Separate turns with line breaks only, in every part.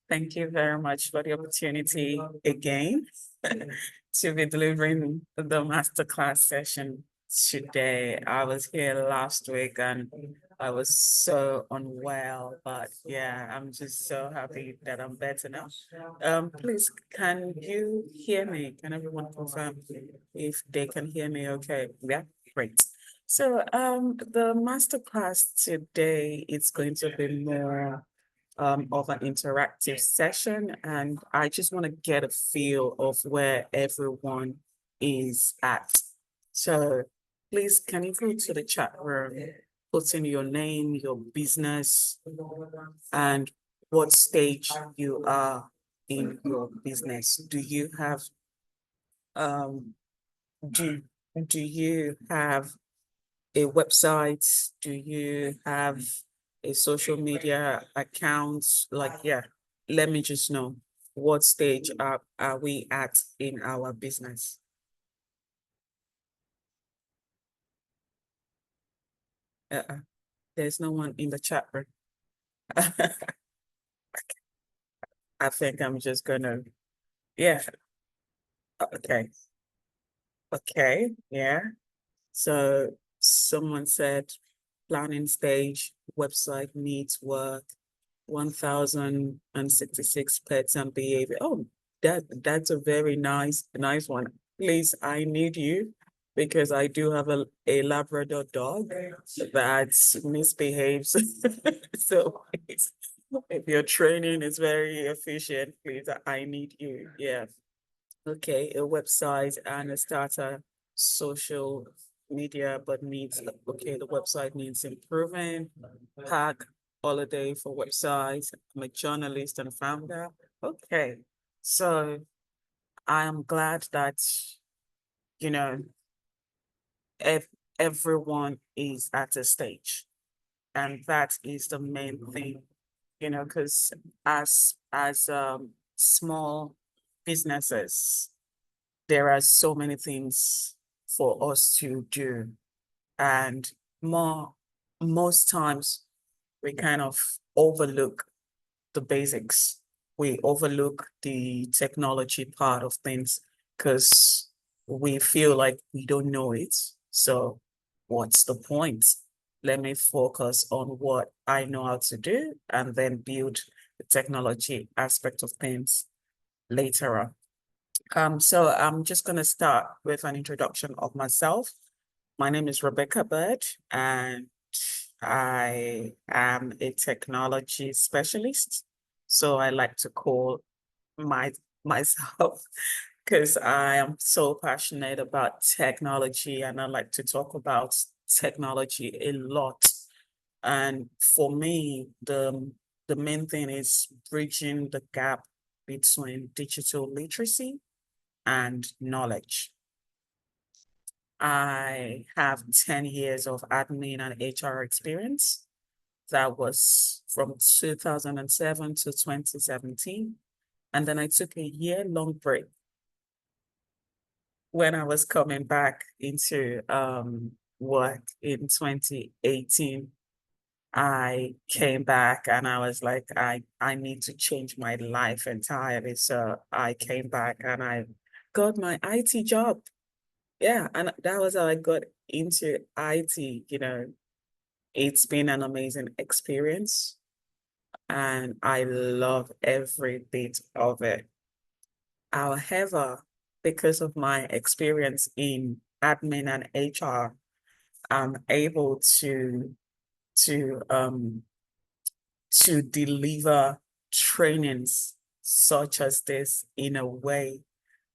Thank you very much for the opportunity again to be delivering the masterclass session today. I was here last week and I was so unwell, but yeah, I'm just so happy that I'm better now. Please, can you hear me? Can everyone confirm if they can hear me? Okay, yeah, great. So, the masterclass today is going to be more of an interactive session, and I just want to get a feel of where everyone is at. So please, can you go to the chat room, put in your name, your business, and what stage you are in your business? Do you have um do do you have a website? Do you have a social media account? Like, yeah, let me just know what stage are we at in our business? Uh-uh. There's no one in the chat room. I think I'm just gonna, yeah, okay, okay, yeah. So someone said planning stage, website needs work, 1,066 pets and behavior. Oh, that's a very nice one. Please, I need you because I do have a Labrador dog that misbehaves. So if your training is very efficient, please, I need you. Yeah. Okay, a website and a starter social media, but needs, okay, the website needs improving. Pack holiday for websites. I'm a journalist and founder. Okay, so I am glad that, you know, if everyone is at a stage, and that is the main thing, because as small businesses, there are so many things for us to do. And more most times we kind of overlook the basics. We overlook the technology part of things because we feel like we don't know it. So what's the point? Let me focus on what I know how to do and then build the technology aspect of things later on. So I'm just going to start with an introduction of myself. My name is Rebecca Bird, and I am a technology specialist. So I like to call my myself because I am so passionate about technology and I like to talk about technology a lot. And for me, the main thing is bridging the gap between digital literacy and knowledge. I have 10 years of admin and HR experience. That was from 2007 to 2017. And then I took a year-long break. When I was coming back into work in 2018, I came back and I was like, I need to change my life entirely. So I came back and I got my IT job. Yeah, and that was how I got into IT. It's been an amazing experience and I love every bit of it. However, because of my experience in admin and HR, I'm able to um to deliver trainings such as this in a way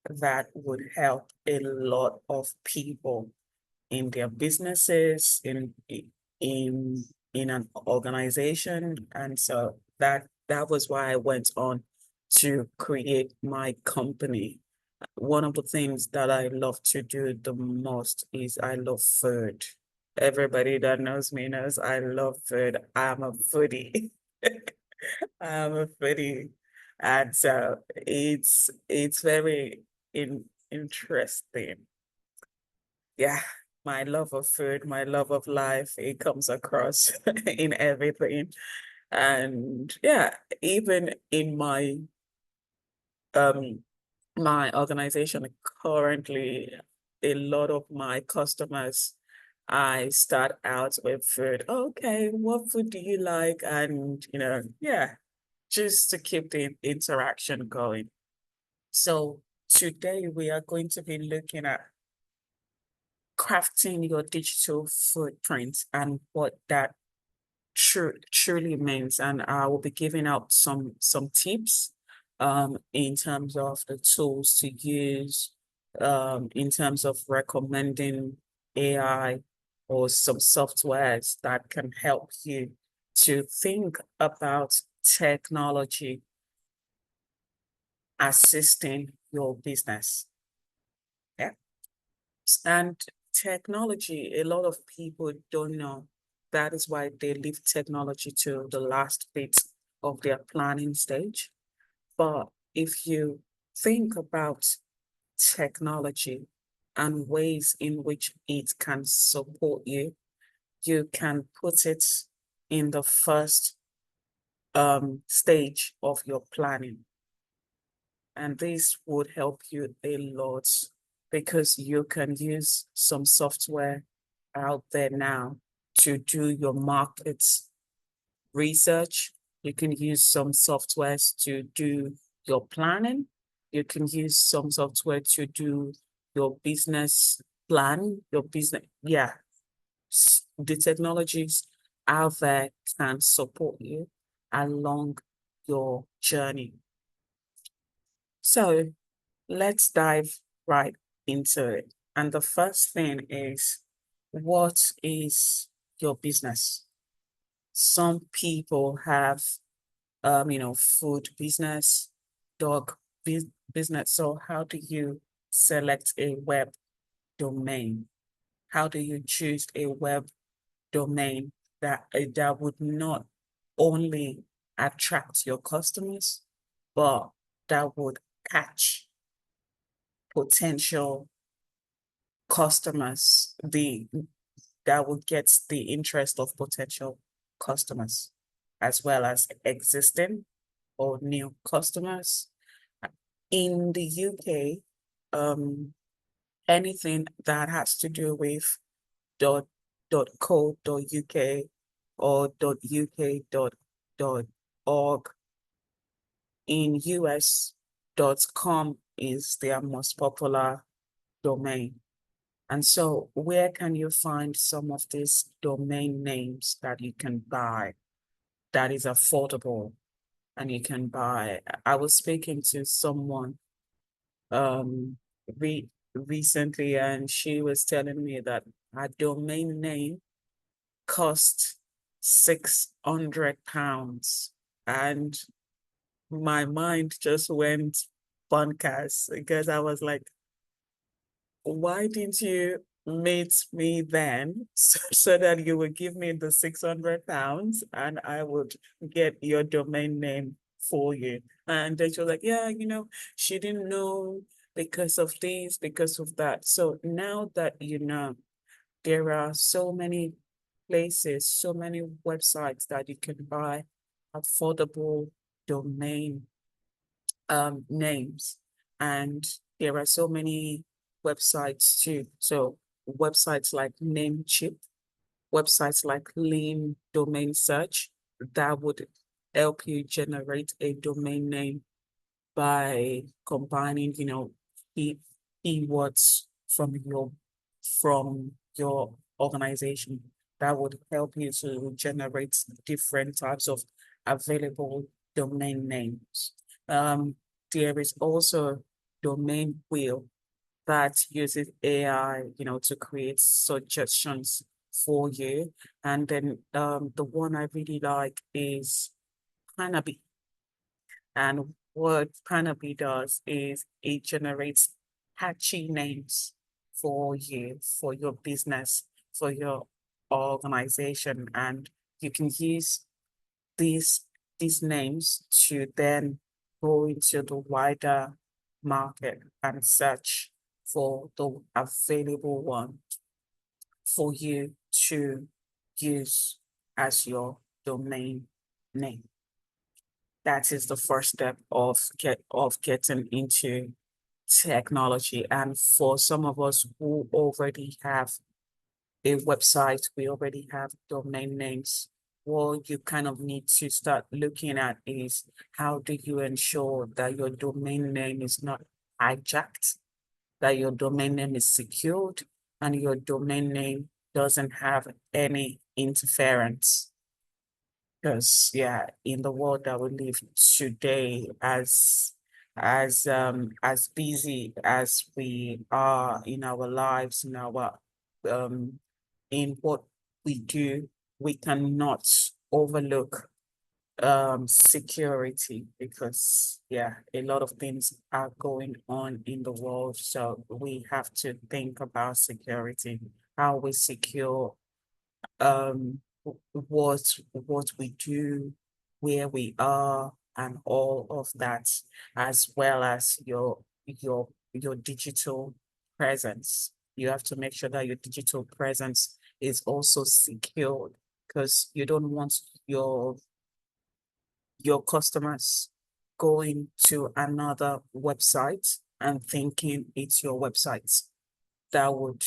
that would help a lot of people in their businesses, in in an organization. And so that was why I went on to create my company. One of the things that I love to do the most is I love food. Everybody that knows me knows I love food. I'm a foodie. I'm a foodie. And so it's very interesting. Yeah, my love of food, my love of life, it comes across in everything. And yeah, even in um my organization currently, a lot of my customers, I start out with food. Okay, what food do you like? And yeah, just to keep the interaction going. So today we are going to be looking at crafting your digital footprint and what that truly means. And I will be giving out some tips in terms of the tools to use, in terms of recommending AI or some softwares that can help you to think about technology assisting your business. Yeah. And technology, a lot of people don't know. That is why they leave technology to the last bit of their planning stage. But if you think about technology and ways in which it can support you, you can put it in the first stage of your planning. And this would help you a lot because you can use some software out there now to do your market research. You can use some softwares to do your planning. You can use some software to do your business plan, your business. Yeah, the technologies out there can support you along your journey. So let's dive right into it. And the first thing is, what is your business? Some people have, food business, dog business. So how do you select a web domain? How do you choose a web domain that would not only attract your customers, but that would catch potential customers, that would get the interest of potential customers, as well as existing or new customers. In the UK, anything that has to do with .co.uk or .uk.org. In US, .com is their most popular domain. And so where can you find some of these domain names that you can buy that is affordable and you can buy? I was speaking to someone um recently, and she was telling me that a domain name cost £600. And my mind just went bonkers because I was like, why didn't you meet me then so that you would give me the £600 and I would get your domain name for you? And then she was like, yeah, she didn't know because of this, because of that. So now that you know, there are so many places, so many websites that you can buy affordable domain names. And there are so many websites too. So websites like Namecheap, websites like Lean Domain Search, that would help you generate a domain name by combining, keywords from your organization. That would help you to generate different types of available domain names. There is also domain wheel that uses AI, to create suggestions for you. And then the one I really like is Hanabi. And what Canopy does is it generates catchy names for you, for your business, for your organization. And you can use these these names to then go into the wider market and search for the available one for you to use as your domain name. That is the first step of getting into technology. And for some of us who already have a website, we already have domain names. What you kind of need to start looking at is how do you ensure that your domain name is not hijacked, that your domain name is secured, and your domain name doesn't have any interference. Because yeah, in the world that we live today, as busy as we are in our lives, um in what we do, we cannot overlook security, because yeah, a lot of things are going on in the world. So we have to think about security, how we secure what we do, where we are, and all of that, as well as your digital presence. You have to make sure that your digital presence is also secured, because you don't want your customers going to another website and thinking it's your website. That would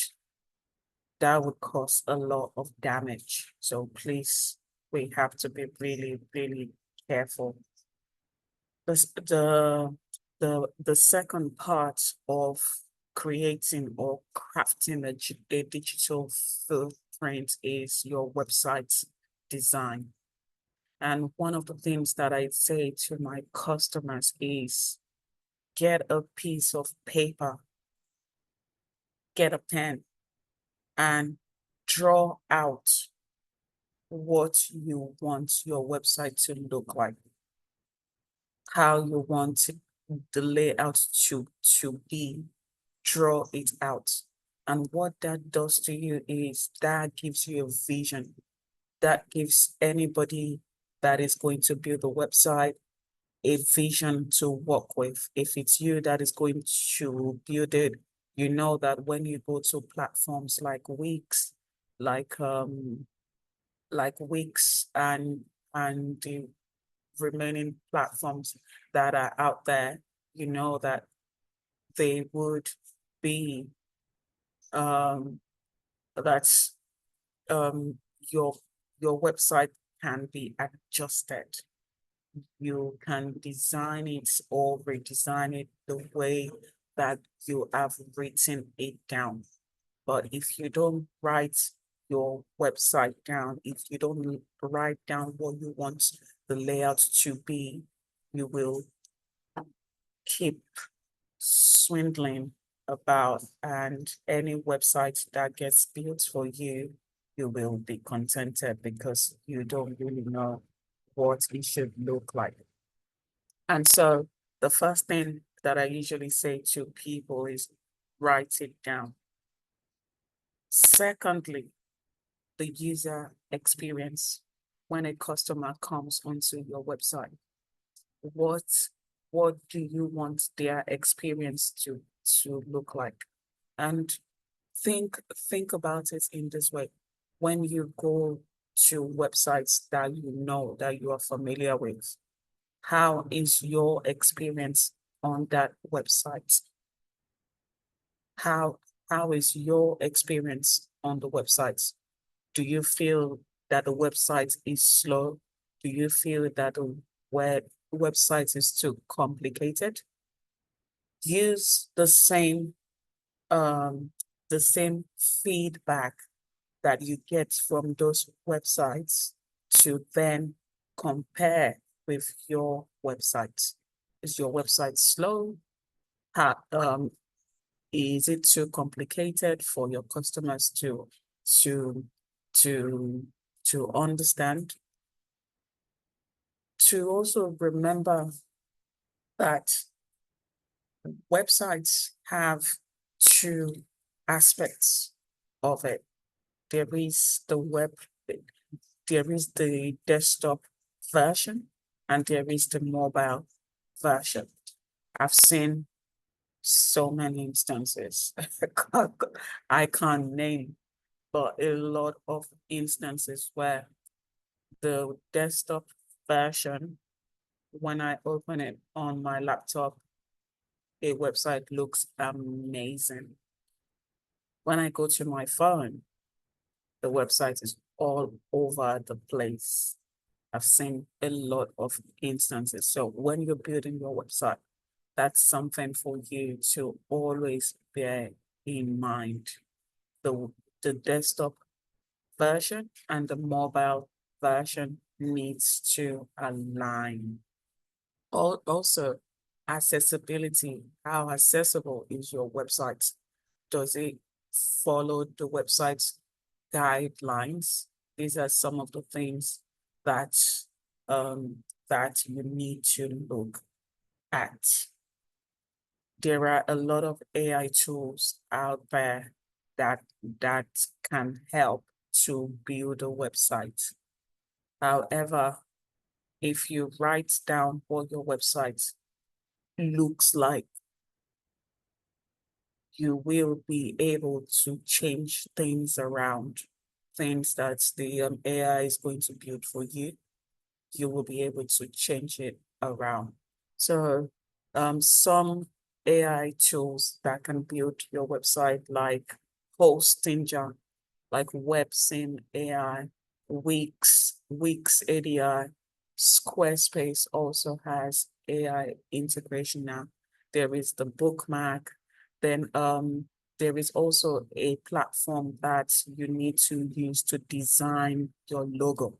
that would cause a lot of damage. So please, we have to be really, really careful. The second part of creating or crafting a digital footprint is your website design. And one of the things that I say to my customers is get a piece of paper, get a pen, and draw out what you want your website to look like, how you want the layout to be, draw it out. And what that does to you is that gives you a vision, that gives anybody that is going to build a website a vision to work with. If it's you that is going to build it, you know that when you go to platforms like um like Wix and the remaining platforms that are out there, you know that they would be um that's um your your website can be adjusted. You can design it or redesign it the way that you have written it down. But if you don't write your website down, if you don't write down what you want the layout to be, you will keep swindling about, and any website that gets built for you, you will be contented because you don't really know what it should look like. And so the first thing that I usually say to people is write it down. Secondly, the user experience. When a customer comes onto your website, what what do you want their experience to look like? And think about it in this way. When you go to websites that you know, that you are familiar with, how is your experience on that website? How how is your experience on the website? Do you feel that the website is slow? Do you feel that the website is too complicated? Use um the same feedback that you get from those websites to then compare with your website. Is your website slow? How, is it too complicated for your customers to to to understand? To also remember that websites have two aspects of it. There is the there is the desktop version, and there is the mobile version. I've seen so many instances. I can't name, but a lot of instances where the desktop version, when I open it on my laptop, a website looks amazing. When I go to my phone, the website is all over the place. I've seen a lot of instances. So when you're building your website, that's something for you to always bear in mind. The, the desktop version and the mobile version needs to align. Also, accessibility. How accessible is your website? Does it follow the website's guidelines? These are some of the things that that you need to look at. There are a lot of AI tools out there that can help to build a website. However, if you write down what your website looks like, you will be able to change things around, things that the AI is going to build for you. You will be able to change it around. So some AI tools that can build your website, like Hostinger, like WebSim AI, Wix ADI, Squarespace also has AI integration now. There is the bookmark. Then there is also a platform that you need to use to design your logo.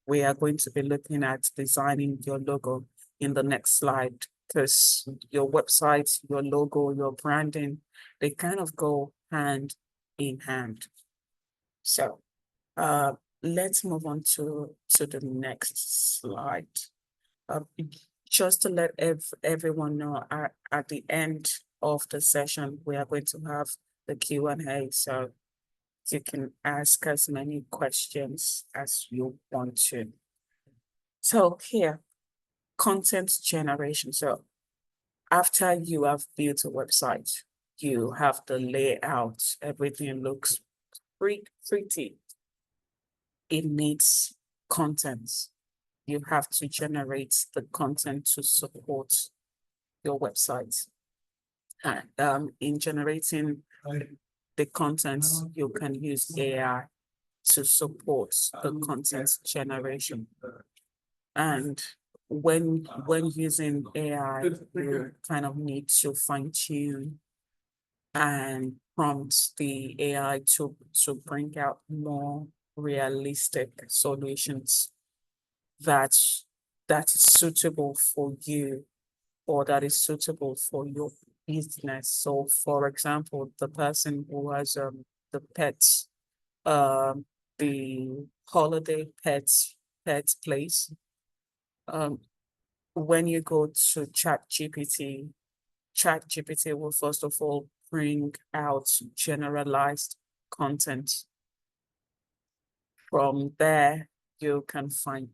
We are going to be looking at designing your logo in the next slide, because your website, your logo, your branding, they kind of go hand in hand. So let's move on to the next slide. Uh, just to let everyone know, at the end of the session, we are going to have the Q&A. So you can ask as many questions as you want to. So here, content generation. So after you have built a website, you have the layout, everything looks pretty. It needs content. You have to generate the content to support your website. And in generating the content, you can use AI to support the content generation. And when using AI, you kind of need to fine tune and prompt the AI to bring out more realistic solutions that that is suitable for you, or that is suitable for your business. So for example, the person who has the pets, um the holiday pets place, um when you go to Chat GPT will first of all bring out generalized content. From there, you can fine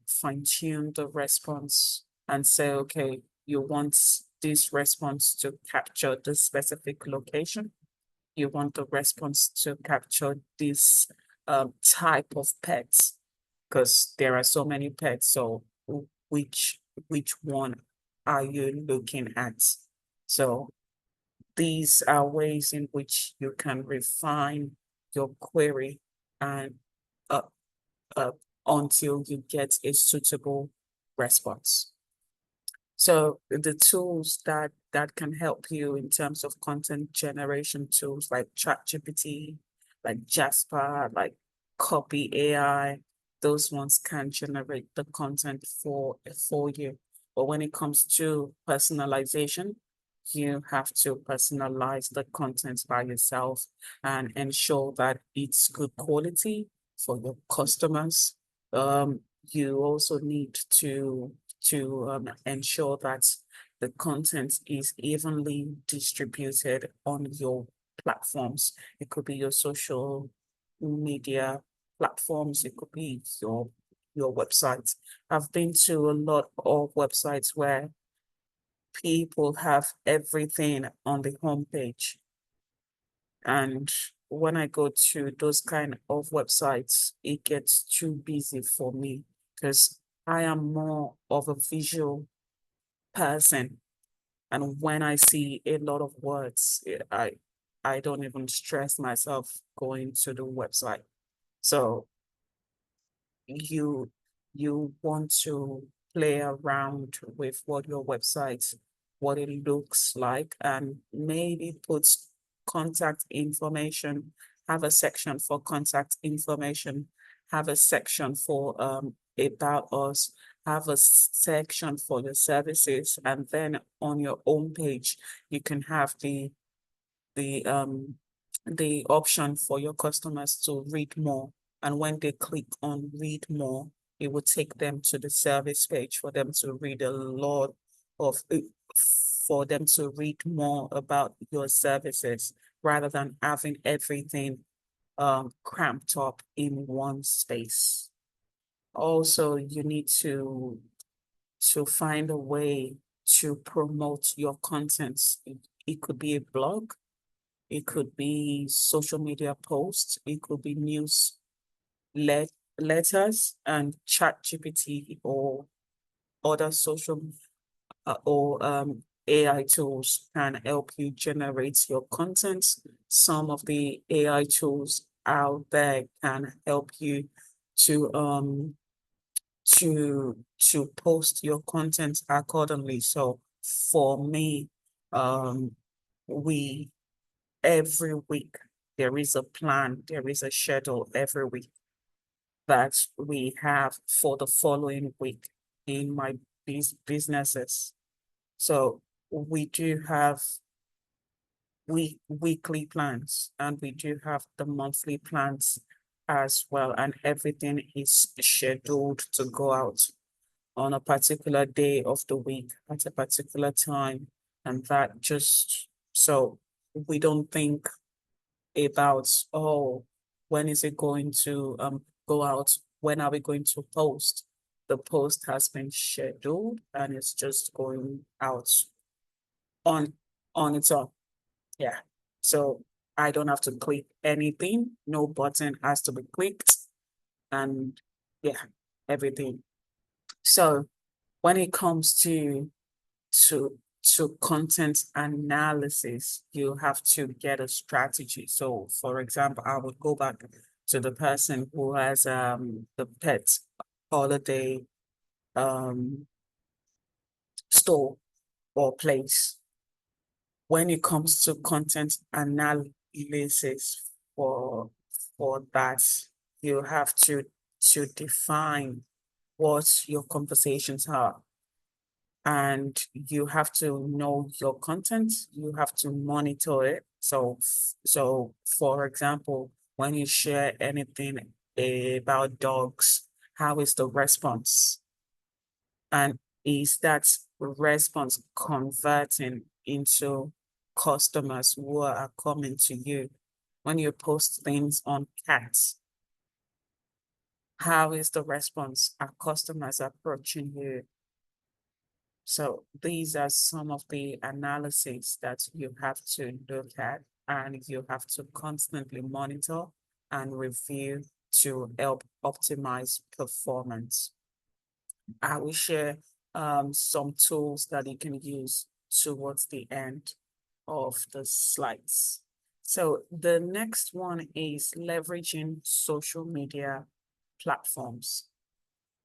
tune the response and say, okay, you want this response to capture this specific location. You want the response to capture this type of pets, because there are so many pets. So which one are you looking at? So these are ways in which you can refine your query and uh, uh, until you get a suitable response. So the tools that can help you in terms of content generation tools like ChatGPT, like Jasper, like Copy AI, those ones can generate the content for you. But when it comes to personalization, you have to personalize the content by yourself and ensure that it's good quality for your customers. You also need to ensure that the content is evenly distributed on your platforms. It could be your social media platforms, it could be your websites. I've been to a lot of websites where people have everything on the homepage. And when I go to those kind of websites, it gets too busy for me, because I am more of a visual person. And when I see a lot of words, I don't even stress myself going to the website. So you you want to play around with what your website, what it looks like, and maybe put contact information, have a section for contact information, have a section for about us, have a section for the services, and then on your own page, you can have the um the option for your customers to read more. And when they click on read more, it will take them to the service page for them to read a lot of for them to read more about your services rather than having everything cramped up in one space. Also, you need to find a way to promote your contents. It could be a blog, it could be social media posts, it could be news let letters, and chat GPT or other social or AI tools can help you generate your content. Some of the AI tools out there can help you to to post your content accordingly. So for me, we every week there is a plan, there is a schedule every week that we have for the following week in my businesses. So we do have weekly plans, and we do have the monthly plans as well, and everything is scheduled to go out on a particular day of the week at a particular time. And that just so we don't think about, oh, when is it going to go out? When are we going to post? The post has been scheduled and it's just going out on on its own. Yeah. So I don't have to click anything. No button has to be clicked. And yeah, everything. So when it comes to to content analysis, you have to get a strategy. So for example, I would go back to the person who has the pet holiday um store or place. When it comes to content analysis for for that, you have to define what your conversations are, and you have to know your content, you have to monitor it. So for example, when you share anything about dogs, how is the response? And is that response converting into customers who are coming to you? When you post things on cats, how is the response? Are customers approaching you? So these are some of the analyses that you have to look at, and you have to constantly monitor and review to help optimize performance. I will share some tools that you can use towards the end of the slides. So the next one is leveraging social media platforms.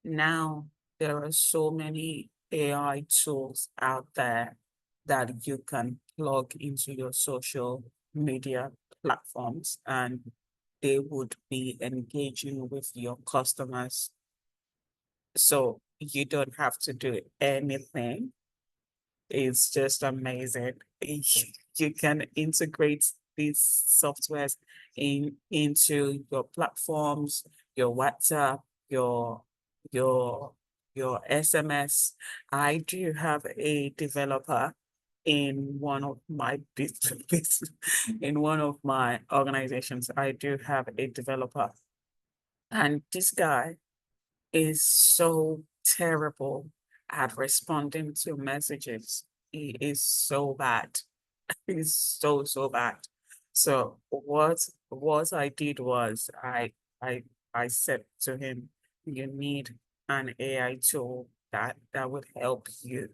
Now, there are so many AI tools out there that you can plug into your social media platforms, and they would be engaging with your customers. So you don't have to do anything. It's just amazing. You can integrate these softwares into your platforms, your WhatsApp, your your your SMS. I do have a developer in one of my in one of my organizations. I do have a developer, and this guy is so terrible at responding to messages. He is so bad. He's so bad. So what I did was I I said to him, you need an AI tool that would help you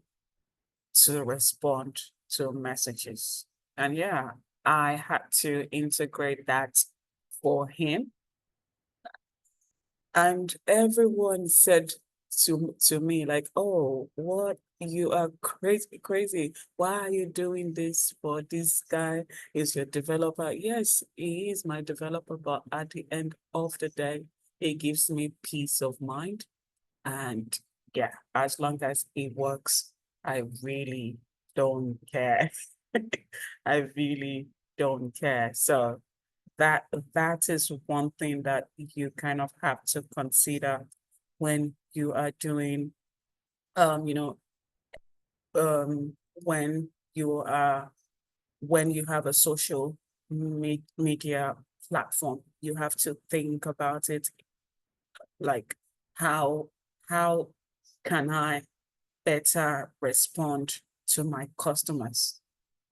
to respond to messages. And yeah, I had to integrate that for him. And everyone said to me, like, oh, what, you are crazy, crazy. Why are you doing this for this guy? Is your developer? Yes, he is my developer, but at the end of the day, he gives me peace of mind. And yeah, as long as it works, I really don't care. I really don't care. So that that is one thing that you kind of have to consider when you are doing you know when you are when you have a social media platform, you have to think about it like, how how can I better respond to my customers?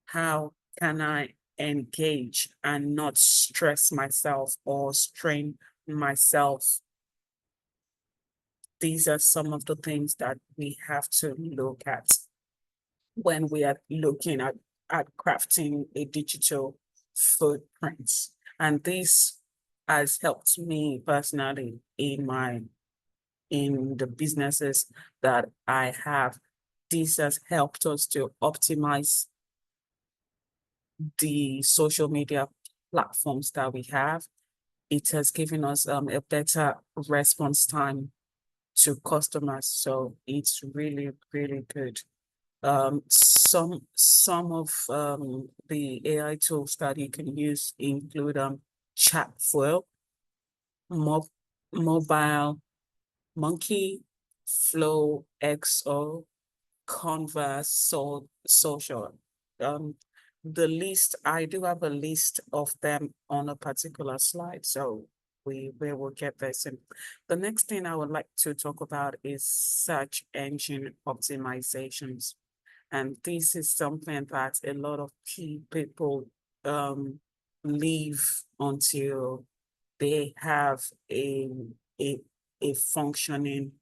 How can I engage and not stress myself or strain myself? These are some of the things that we have to look at when we are looking at crafting a digital footprint. And this has helped me personally in the businesses that I have. This has helped us to optimize the social media platforms that we have. It has given us a better response time to customers. So it's really, really good. Some of the AI tools that you can use include Chatfuel, Mo Mobile Monkey, Flow XO, Converse, Social. Um, the list, I do have a list of them on a particular slide, so we will get this. And the next thing I would like to talk about is search engine optimizations. And this is something that a lot of key people um leave until they have a a functioning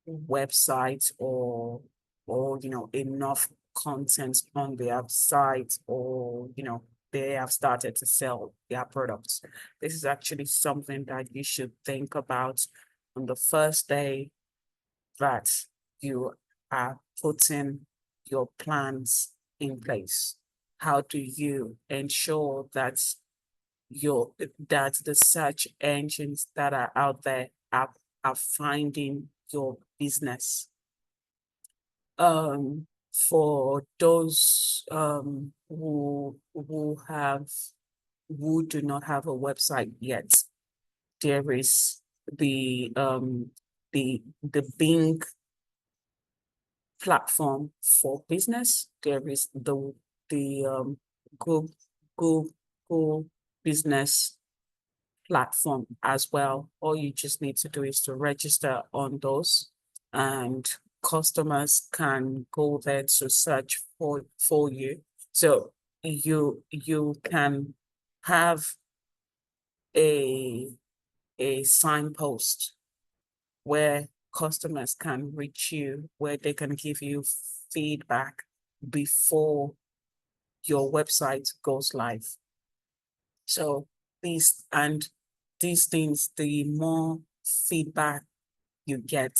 website, or enough content on their site, or they have started to sell their products. This is actually something that you should think about on the first day that you are putting your plans in place. How do you ensure that your that the search engines that are out there are finding your business? For those who do not have a website yet, there is the Bing platform for business. There is the Google, Google business platform as well. All you just need to do is to register on those, and customers can go there to search for you. So you can have a a signpost where customers can reach you, where they can give you feedback before your website goes live. So these things, the more feedback you get,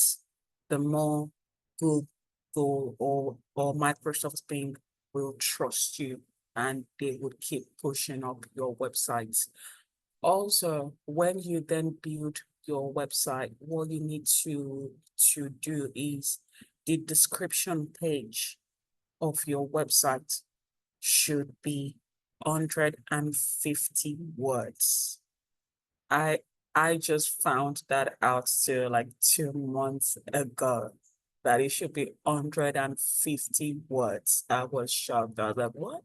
the more Google or Microsoft Bing will trust you, and they would keep pushing up your websites. Also, when you then build your website, what you need to do is the description page of your website should be 150 words. I I just found that out to like 2 months ago, that it should be 150 words. I was shocked. I was like, what?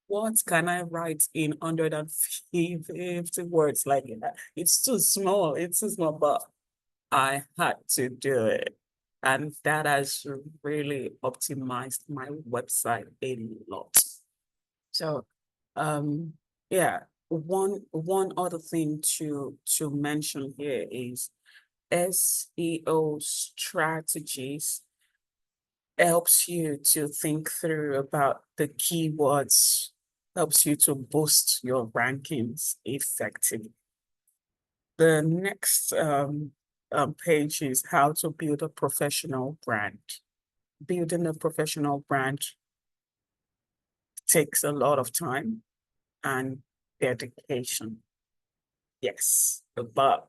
What can I write in 150 words? Like, it's too small. It's too small, but I had to do it. And that has really optimized my website a lot. So, yeah, one other thing to mention here is SEO strategies helps you to think through about the keywords, helps you to boost your rankings effectively. The next page is how to build a professional brand. Building a professional brand takes a lot of time and dedication. Yes, but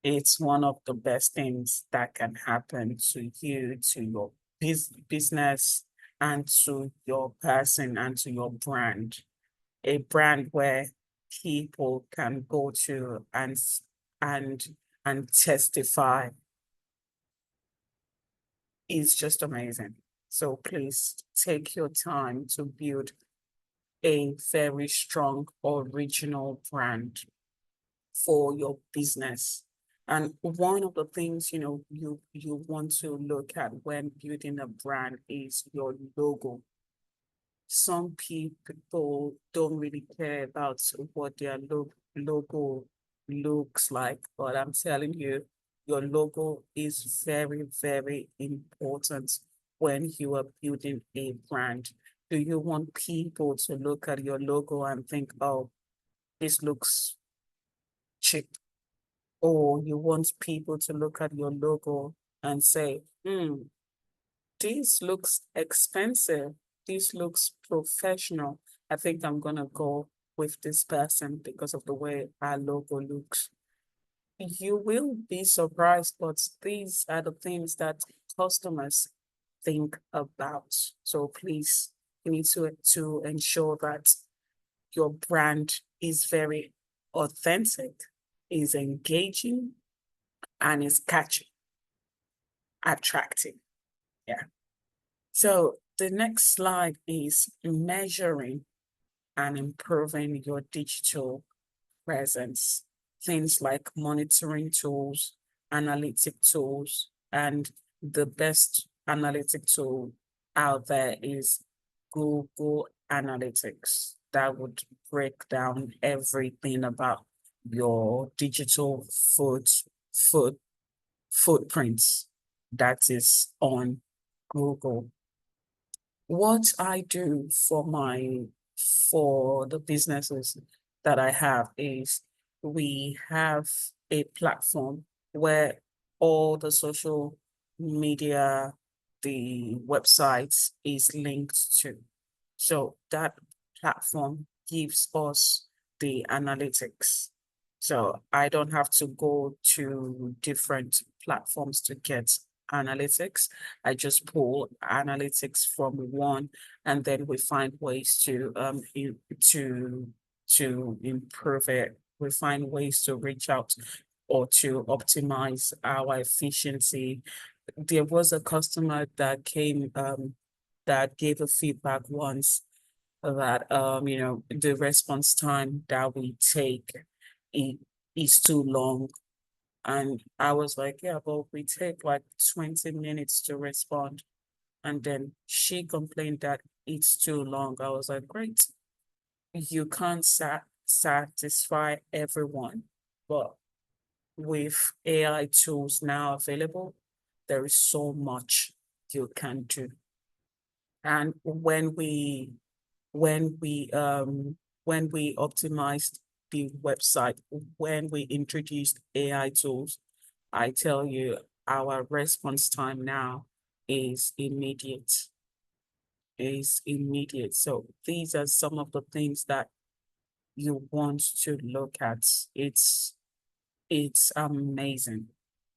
it's one of the best things that can happen to you, to your business, and to your person and to your brand. A brand where people can go to and and testify is just amazing. So please take your time to build a very strong original brand for your business. And one of the things, you want to look at when building a brand is your logo. Some people don't really care about what their logo looks like, but I'm telling you, your logo is very, very important when you are building a brand. Do you want people to look at your logo and think, oh, this looks cheap? Or you want people to look at your logo and say, this looks expensive. This looks professional. I think I'm gonna go with this person because of the way our logo looks. You will be surprised, but these are the things that customers think about. So please, you need to ensure that your brand is very authentic, is engaging, and is catchy, attractive. Yeah. So the next slide is measuring and improving your digital presence. Things like monitoring tools, analytic tools, and the best analytic tool out there is Google Analytics. That would break down everything about your digital foot footprints that is on Google. What I do for the businesses that I have is we have a platform where all the social media, the websites is linked to. So that platform gives us the analytics. So I don't have to go to different platforms to get analytics. I just pull analytics from one, and then we find ways to improve it. We find ways to reach out or to optimize our efficiency. There was a customer that came that gave a feedback once that the response time that we take i- is too long. And I was like, yeah, but we take like 20 minutes to respond. And then she complained that it's too long. I was like, great, you can't satisfy everyone, but with AI tools now available, there is so much you can do. And when we um when we optimized the website, when we introduced AI tools, I tell you, our response time now is immediate, So these are some of the things that you want to look at. It's amazing,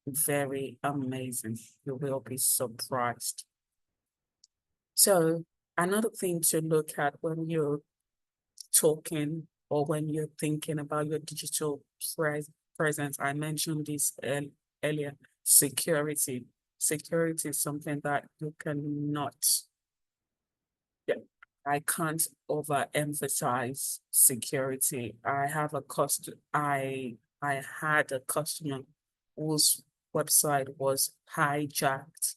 very amazing. You will be surprised. So another thing to look at when you're talking or when you're thinking about your digital presence, I mentioned this earlier, security. Security is something that you cannot, yeah, I can't overemphasize security. I had a customer whose website was hijacked.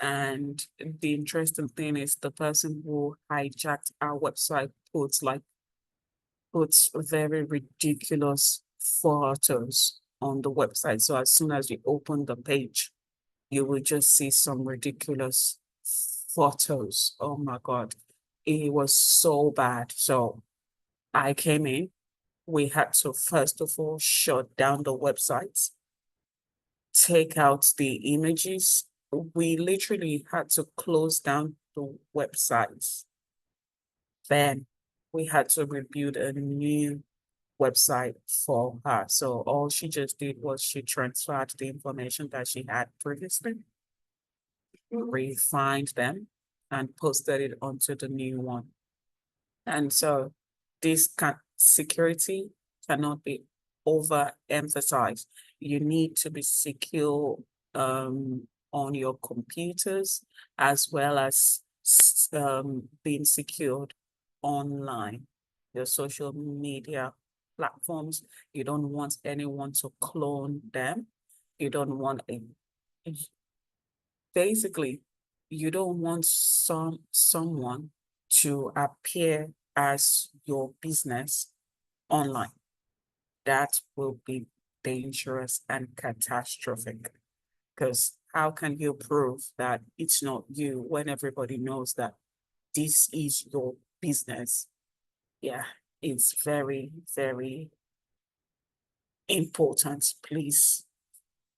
And the interesting thing is the person who hijacked our website puts very ridiculous photos. on the website. So as soon as you open the page, you will just see some ridiculous photos. Oh my God. It was so bad. So I came in. We had to first of all shut down the website, take out the images. We literally had to close down the websites. Then we had to rebuild a new website for her. So all she just did was she transferred the information that she had previously, refined them, and posted it onto the new one. And so this security cannot be overemphasized. You need to be secure on your computers as well as being secured online, your social media platforms. You don't want anyone to clone them. You don't want basically, you don't want someone to appear as your business online. That will be dangerous and catastrophic. Because how can you prove that it's not you when everybody knows that this is your business? Yeah, it's very, very important. Please.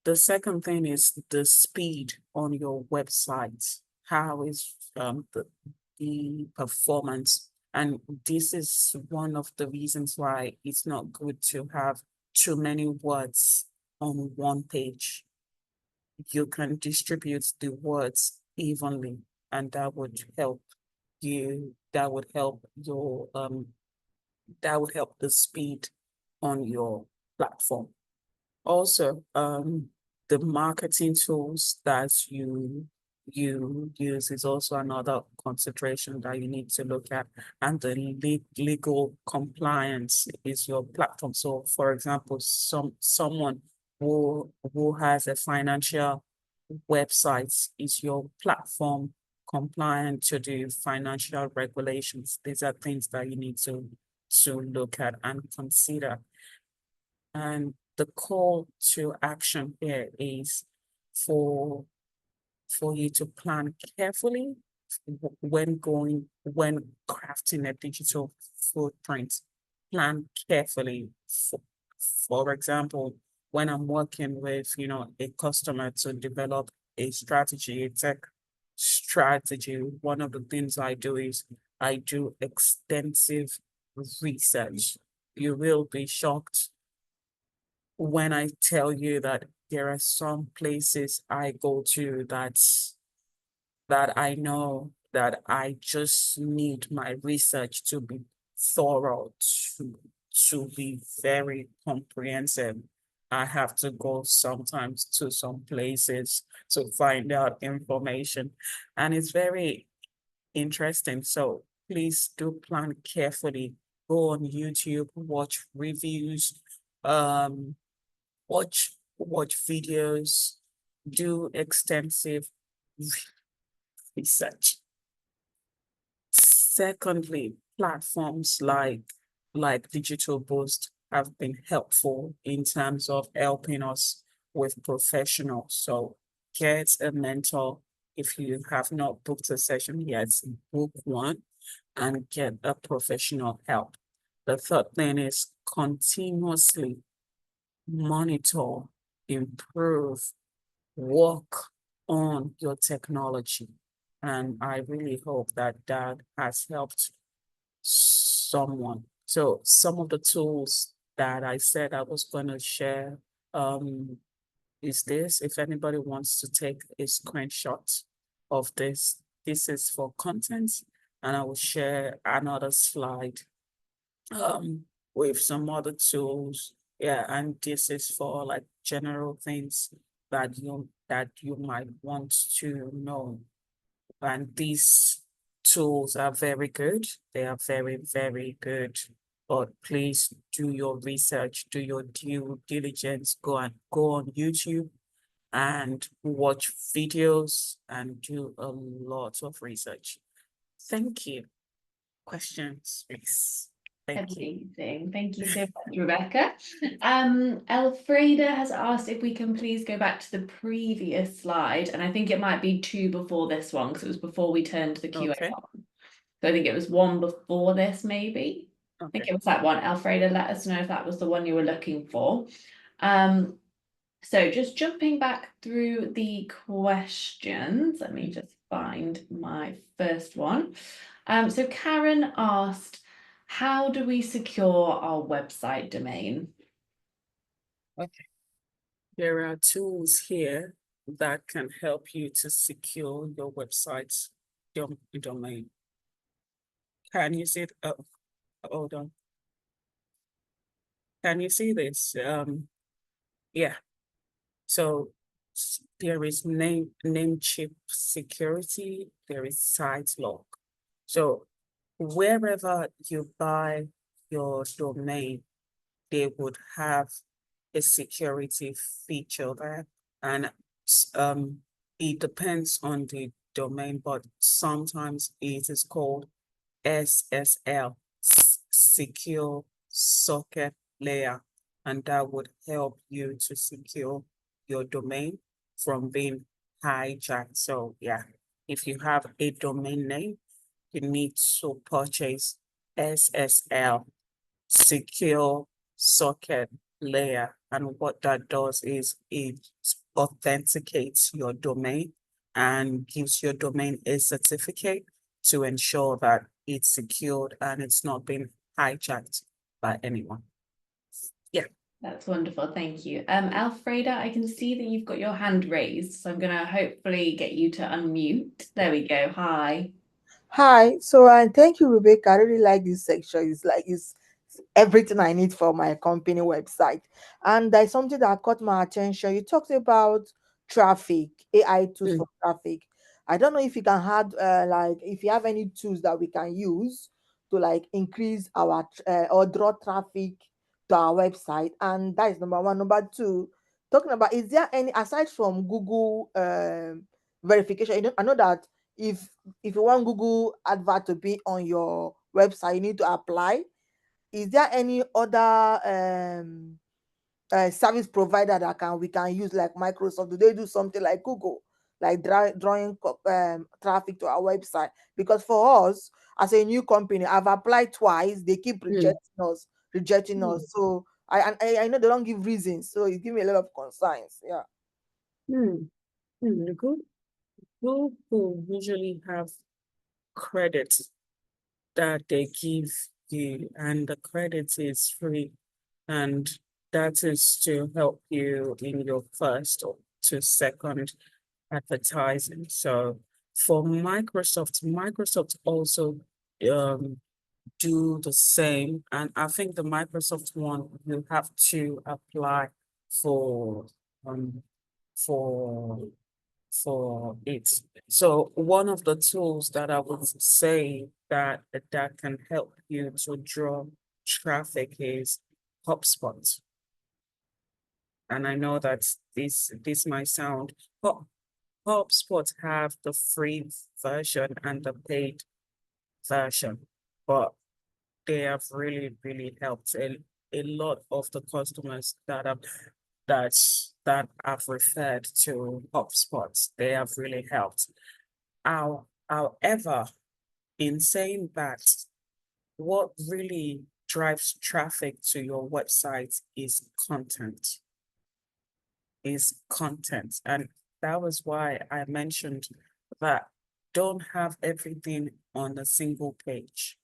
The second thing is the speed on your website. How is the performance? And this is one of the reasons why it's not good to have too many words on one page. You can distribute the words evenly, and that would help you, that would help the speed on your platform. Also, the marketing tools that you use is also another consideration that you need to look at, and the legal compliance is your platform. So, for example, someone who has a financial website, is your platform compliant to the financial regulations? These are things that you need to look at and consider. And the call to action here is for you to plan carefully when crafting a digital footprint. Plan carefully. For example, when I'm working with a customer to develop a strategy, a tech strategy, one of the things I do is I do extensive research. You will be shocked when I tell you that there are some places I go to that I know that I just need my research to be thorough, to be very comprehensive. I have to go sometimes to some places to find out information, and it's very interesting. So please do plan carefully. Go on YouTube, watch reviews, um, watch videos, do extensive research. Secondly, platforms like Digital Boost have been helpful in terms of helping us with professionals. So get a mentor. If you have not booked a session yet, book one and get a professional help. The third thing is continuously monitor, improve, work on your technology. And I really hope that that has helped someone. So some of the tools that I said I was going to share is this. If anybody wants to take a screenshot of this, this is for content, and I will share another slide with some other tools. Yeah, and this is for like general things that you might want to know. And these tools are very good. They are very, very good. But please do your research, do your due diligence, go on YouTube and watch videos and do a lot of research. Thank you. Questions, please. Thank you.
Amazing. Thank you so much, Rebecca. Elfreda has asked if we can please go back to the previous slide, and I think it might be two before this one because it was before we turned the QA
Okay.
on. So I think it was one before this, maybe. I think
Okay.
it was that one. Elfreda, let us know if that was the one you were looking for. So just jumping back through the questions, let me just find my first one. So Karen asked, how do we secure our website domain?
Okay. There are tools here that can help you to secure your website's domain. Can you see it? Oh, hold on. Can you see this? Yeah. So there is Namecheap security, there is site lock. So wherever you buy your domain, they would have a security feature there. And it depends on the domain, but sometimes it is called SSL, Secure Socket Layer, and that would help you to secure your domain from being hijacked. So yeah, if you have a domain name, you need to purchase SSL, Secure Socket Layer. And what that does is it authenticates your domain and gives your domain a certificate to ensure that it's secured and it's not being hijacked by anyone. Yeah.
That's wonderful, thank you. Elfreda, I can see that you've got your hand raised, so I'm gonna hopefully get you to unmute. There we go, hi.
Hi, so thank you, Rebecca. I really like this section. It's everything I need for my company website. And there's something that caught my attention. You talked about traffic, AI tools
Mm.
for traffic. I don't know if you can have like if you have any tools that we can use to like increase our or draw traffic to our website. And that is number one. Number two, talking about is there any aside from Google verification? I know that if you want Google advert to be on your website, you need to apply. Is there any other service provider that we can use like Microsoft? Do they do something like Google, like drawing traffic to our website? Because for us as a new company, I've applied twice. They keep
Mm.
rejecting
Mm.
us. So I know they don't give reasons, so it gives me a lot of concerns. Yeah.
Mm. Good. Google usually have credit that they give you, and the credit is free, and that is to help you in your first or to second advertising. So for Microsoft also um do the same, and I think the Microsoft one you have to apply for um for it. So one of the tools that I would say that can help you to draw traffic is HubSpot. And I know that this might sound, but HubSpot have the free version and the paid version, but they have really helped a lot of the customers that I've referred to HubSpot. They have really helped. However, in saying that, what really drives traffic to your website is content. And that was why I mentioned that don't have everything on a single page.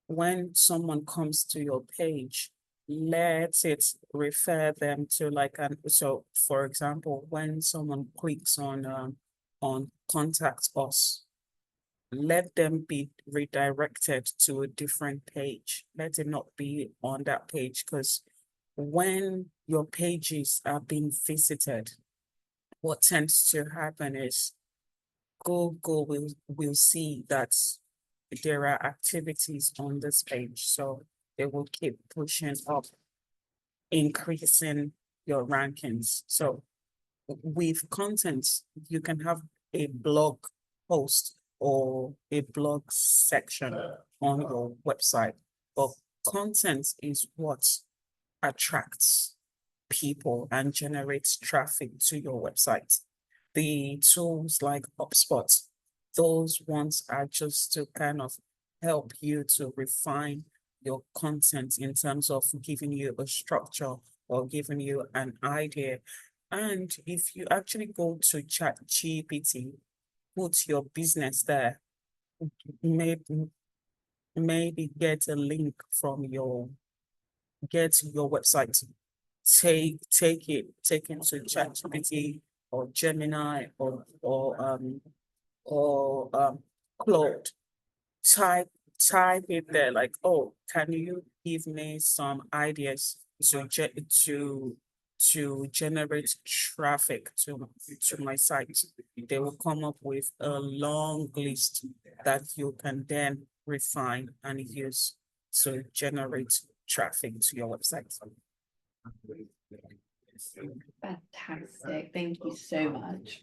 When someone comes to your page, let it refer them to like so for example, when someone clicks on contact us, let them be redirected to a different page. Let it not be on that page, because when your pages are being visited, what tends to happen is Google will see that there are activities on this page. So they will keep pushing up, increasing your rankings. So with content, you can have a blog post or a blog section on your website. but content is what attracts people and generates traffic to your website. The tools like HubSpot, those ones are just to kind of help you to refine your content in terms of giving you a structure or giving you an idea. And if you actually go to ChatGPT, put your business there, maybe get a link from your website, take it to ChatGPT or Gemini or Claude. Type it there like, oh, can you give me some ideas to generate traffic to my site? They will come up with a long list that you can then refine and use to generate traffic to your website.
Fantastic. Thank you so much.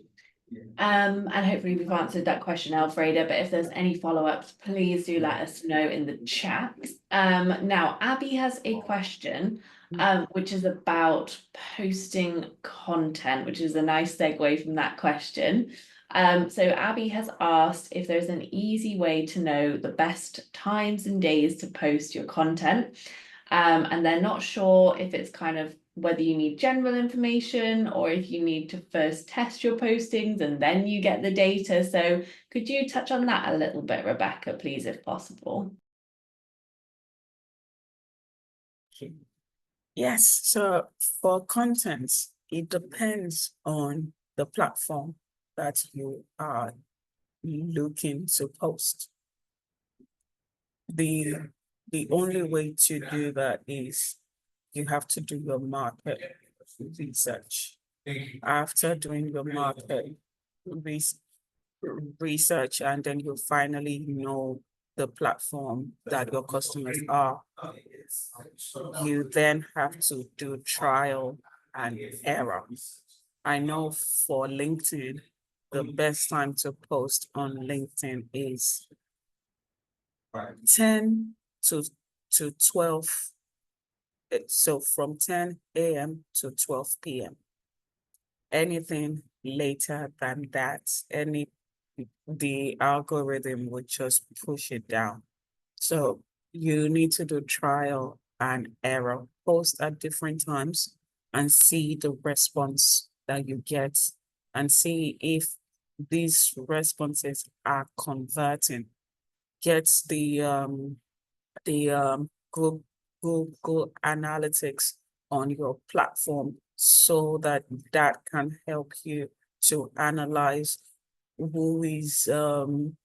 And hopefully we've answered that question, Alfreda, but if there's any follow-ups, please do let us know in the chat. Now Abby has a question, which is about posting content, which is a nice segue from that question. So Abby has asked if there's an easy way to know the best times and days to post your content. And they're not sure if it's kind of whether you need general information or if you need to first test your postings and then you get the data. So could you touch on that a little bit, Rebecca, please, if possible?
Yes, so for content, it depends on the platform that you are looking to post. The only way to do that is you have to do your market research. After doing your market research, and then you finally know the platform that your customers are, you then have to do trial and error. I know for LinkedIn, the best time to post on LinkedIn is 10 to 12. So from 10 a.m. to 12 p.m. Anything later than that, the algorithm would just push it down. So you need to do trial and error, post at different times and see the response that you get and see if these responses are converting. Get the Google Analytics on your platform so that can help you to analyze who is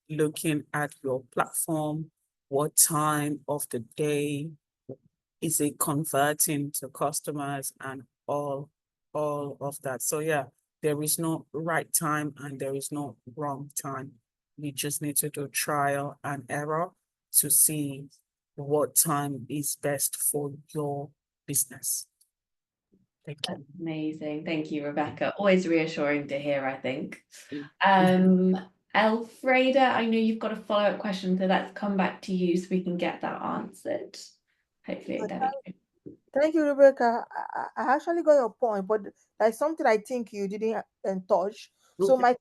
looking at your platform, what time of the day is it converting to customers, and all of that. So yeah, there is no right time and there is no wrong time. You just need to do trial and error to see what time is best for your business. Thank you.
That's amazing. Thank you, Rebecca. Always reassuring to hear, I think. Elfreda, I know you've got a follow-up question, so let's come back to you so we can get that answered. Hopefully, there we go.
Thank you, Rebecca. I actually got your point, but there's something I think you didn't touch. So my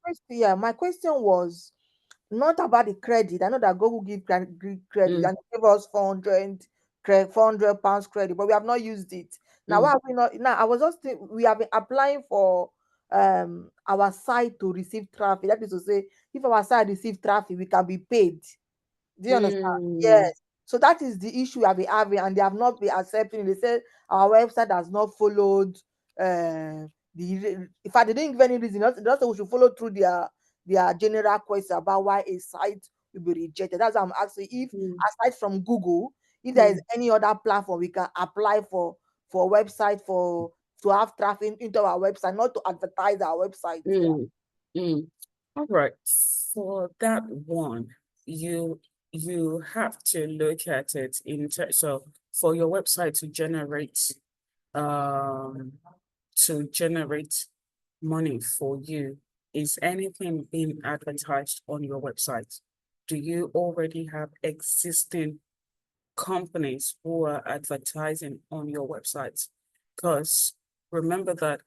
question was not about the credit. I know that Google give credit and give us 400 pounds credit, but we have not used it. Now, why have we not? Now, I was just we have been applying for our site to receive traffic. That is to say, if our site receive traffic, we can be paid. Do you understand? Yes. So that is the issue we have been having, and they have not been accepting. They said our website has not followed in fact, they didn't give any reason. They also we should follow through their general question about why a site will be rejected. That's why I'm asking if aside from Google, if there is any other platform we can apply for website to have traffic into our website, not to advertise our website.
All right. For that one, you have to look at it in terms. So for your website to generate money for you, is anything being advertised on your website? Do you already have existing companies who are advertising on your website. Because remember that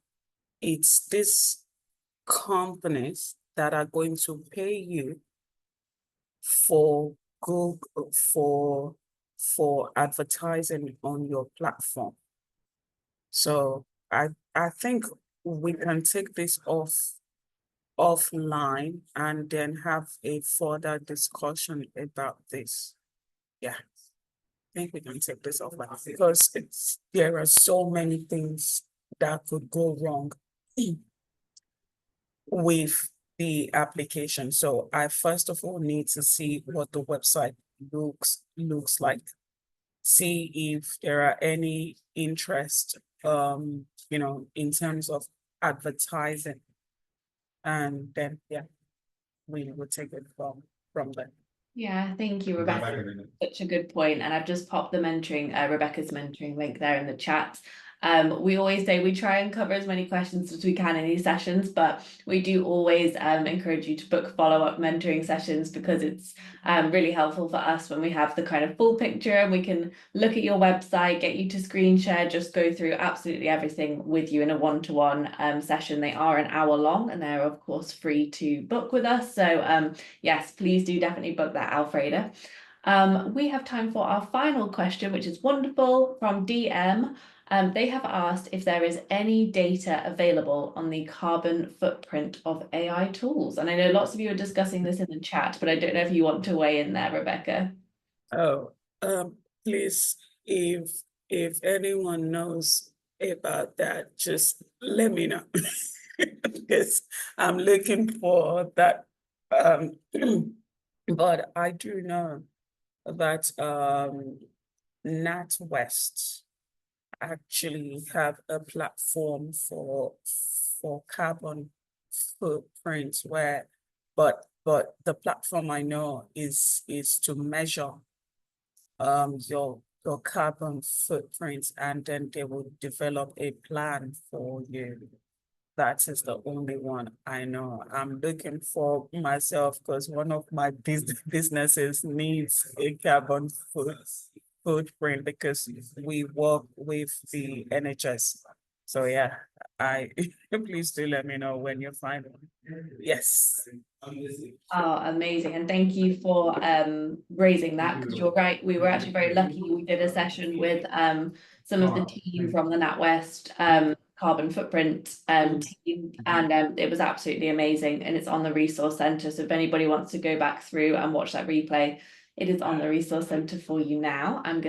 it's these companies that are going to pay you for Google for advertising on your platform. So I think we can take this offline and then have a further discussion about this. Yeah, I think we can take this offline because there are so many things that could go wrong with the application. So I first of all need to see what the website looks like. See if there are any interest, in terms of advertising. And then, yeah, we will take it from there.
Yeah, thank you, Rebecca. Such a good point. And I've just popped the Rebecca's mentoring link there in the chat. We always say we try and cover as many questions as we can in these sessions, but we do always encourage you to book follow-up mentoring sessions because it's really helpful for us when we have the kind of full picture and we can look at your website, get you to screen share, just go through absolutely everything with you in a one-to-one session. They are an hour long and they're of course free to book with us. So yes, please do definitely book that, Alfreda. We have time for our final question, which is wonderful, from DM. They have asked if there is any data available on the carbon footprint of AI tools. And I know lots of you are discussing this in the chat, but I don't know if you want to weigh in there, Rebecca.
Oh, please, if anyone knows about that, just let me know. Because I'm looking for that. But I do know that NatWest actually have a platform for carbon footprints but the platform I know is to measure your carbon footprints, and then they will develop a plan for you. That is the only one I know. I'm looking for myself because one of my businesses needs a carbon footprint because we work with the NHS. So yeah, please do let me know when you find one. Yes.
Oh, amazing. And thank you for raising that, because you're right. We were actually very lucky. We did a session with some of the team from the NatWest carbon footprint team, and it was absolutely amazing. And it's on the resource center. So if anybody wants to go back through and watch that replay, it is on the resource center for you now. I'm going